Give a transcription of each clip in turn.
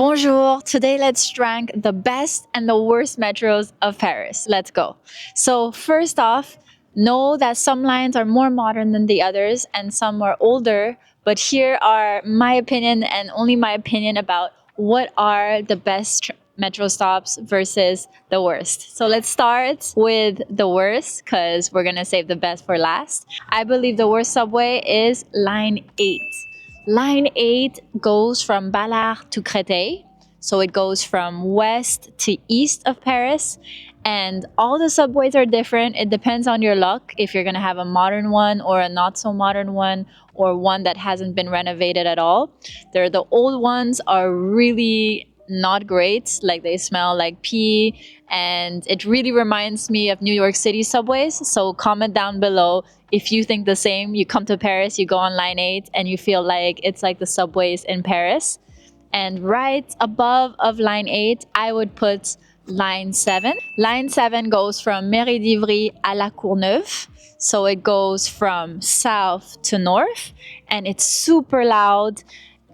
Bonjour! Today let's rank the best and the worst metros of Paris. Let's go. So first off, know that some lines are more modern than the others and some are older, but here are my opinion and only my opinion about what are the best metro stops versus the worst. So let's start with the worst because we're gonna save the best for last. I believe the worst subway is line 8. Line 8 goes from Ballard to Créteil. So it goes from west to east of Paris. And all the subways are different. It depends on your luck if you're going to have a modern one or a not so modern one or one that hasn't been renovated at all. The old ones are really not great, like they smell like pee, and it really reminds me of New York City subways. So comment down below if you think the same. You come to Paris, you go on line 8 and you feel like it's like the subways in Paris. And right above of line 8 I would put line 7. Line 7 goes from Mairie d'Ivry à La Courneuve. So it goes from south to north and it's super loud,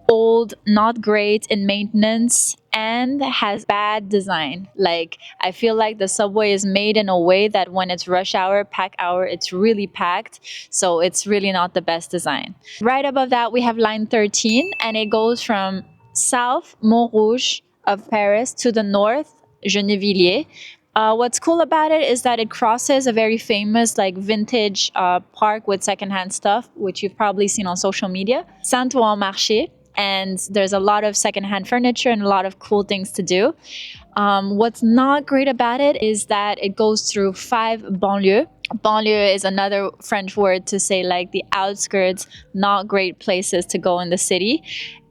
old, not great in maintenance, and has bad design. Like, I feel like the subway is made in a way that when it's rush hour, pack hour, it's really packed. So it's really not the best design. Right above that, we have line 13, and it goes from south, Montrouge of Paris, to the north, Gennevilliers. What's cool about it is that it crosses a very famous like vintage park with secondhand stuff, which you've probably seen on social media, Saint-Ouen Marché. And there's a lot of secondhand furniture and a lot of cool things to do. What's not great about it is that it goes through 5 banlieues. Banlieue is another French word to say like the outskirts, not great places to go in the city.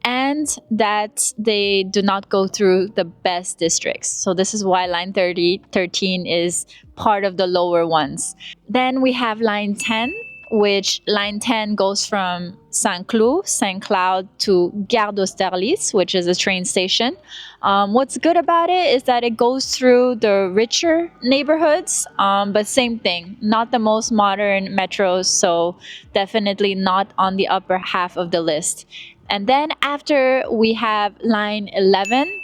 And that they do not go through the best districts. So this is why line 13 is part of the lower ones. Then we have line 10, which line 10 goes from Saint-Cloud to Gare d'Austerlitz, which is a train station. What's good about it is that it goes through the richer neighborhoods, but same thing, not the most modern metros, so definitely not on the upper half of the list. And then after we have line 11,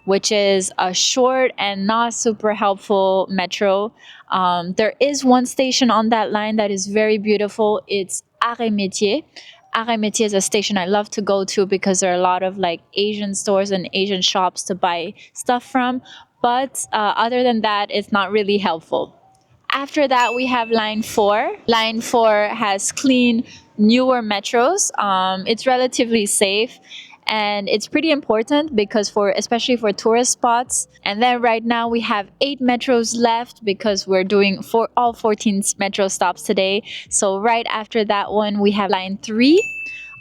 which is a short and not super helpful metro. There is one station on that line that is very beautiful. It's Arrêt Métier. Arrêt Métier is a station I love to go to because there are a lot of like Asian stores and Asian shops to buy stuff from. But other than that, it's not really helpful. After that, we have line 4. Line 4 has clean, newer metros. It's relatively safe. And it's pretty important because especially for tourist spots. And then right now we have 8 metros left because we're doing all 14 metro stops today. So right after that one, we have line 3.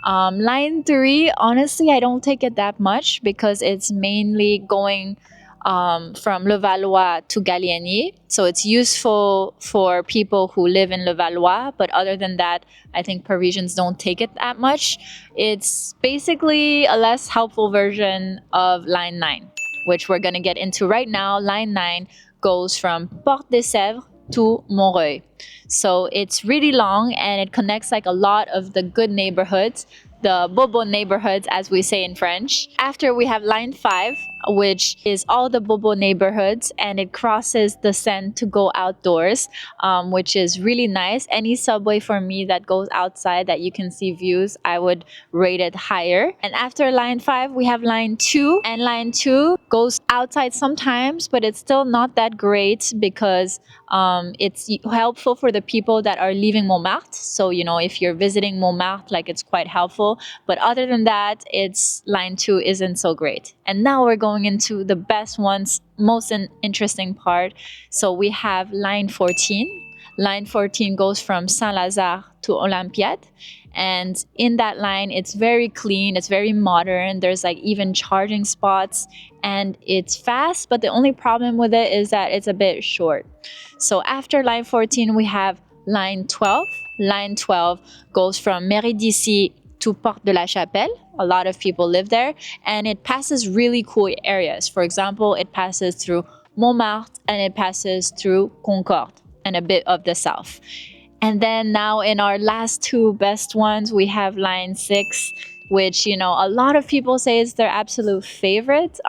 Line 3, honestly, I don't take it that much because it's mainly going from Levallois to Gallieni. So it's useful for people who live in Levallois, but other than that, I think Parisians don't take it that much. It's basically a less helpful version of line 9, which we're going to get into right now. Line 9 goes from Porte des Sèvres to Montreuil. So it's really long and it connects like a lot of the good neighborhoods, the Bobo neighborhoods, as we say in French. After we have line 5, which is all the Bobo neighborhoods, and it crosses the Seine to go outdoors, which is really nice. Any subway for me that goes outside that you can see views, I would rate it higher. And after line 5, we have line 2, and line 2 goes outside sometimes, but it's still not that great because it's helpful for the people that are leaving Montmartre. So, you know, if you're visiting Montmartre, like it's quite helpful. But other than that, line 2 isn't so great. And now we're going into the best ones, most interesting part. So we have line 14. Line 14 goes from Saint-Lazare to Olympiade. And in that line, it's very clean, it's very modern. There's like even charging spots and it's fast. But the only problem with it is that it's a bit short. So after line 14, we have line 12. Line 12 goes from Mairie d'Issy to Porte de la Chapelle. A lot of people live there and it passes really cool areas. For example, it passes through Montmartre and it passes through Concorde and a bit of the south. And then now in our last 2 best ones, we have line 6, which, a lot of people say is their absolute favorite.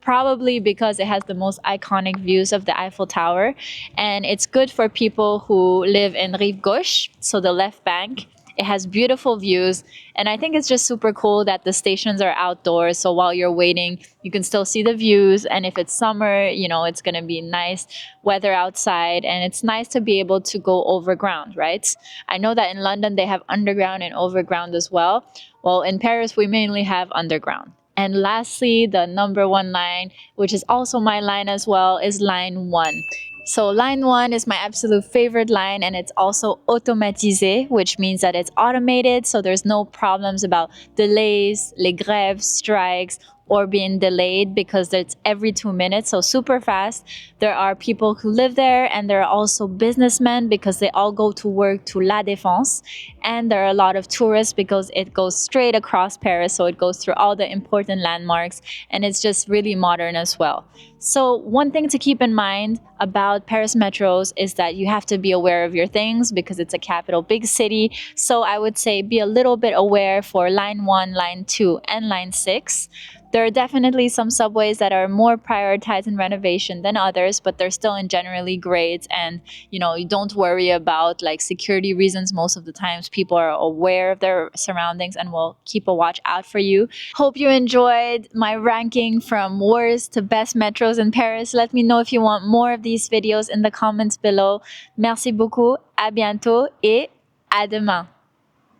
Probably because it has the most iconic views of the Eiffel Tower. And it's good for people who live in Rive Gauche, so the left bank. It has beautiful views. And I think it's just super cool that the stations are outdoors. So while you're waiting, you can still see the views. And if it's summer, it's going to be nice weather outside. And it's nice to be able to go overground, right? I know that in London, they have underground and overground as well. Well, in Paris, we mainly have underground. And lastly, the number one line, which is also my line as well, is line 1. So line 1 is my absolute favorite line, and it's also automatisé, which means that it's automated, so there's no problems about delays, les grèves, strikes, or being delayed, because it's every 2 minutes, so super fast. There are people who live there, and there are also businessmen because they all go to work to La Défense. And there are a lot of tourists because it goes straight across Paris, so it goes through all the important landmarks, and it's just really modern as well. So one thing to keep in mind about Paris metros is that you have to be aware of your things because it's a capital big city. So I would say be a little bit aware for line 1, line 2, and line 6. There are definitely some subways that are more prioritized in renovation than others, but they're still in generally great. And, you don't worry about like security reasons. Most of the times people are aware of their surroundings and will keep a watch out for you. Hope you enjoyed my ranking from worst to best metros in Paris. Let me know if you want more of these videos in the comments below. Merci beaucoup, à bientôt et à demain.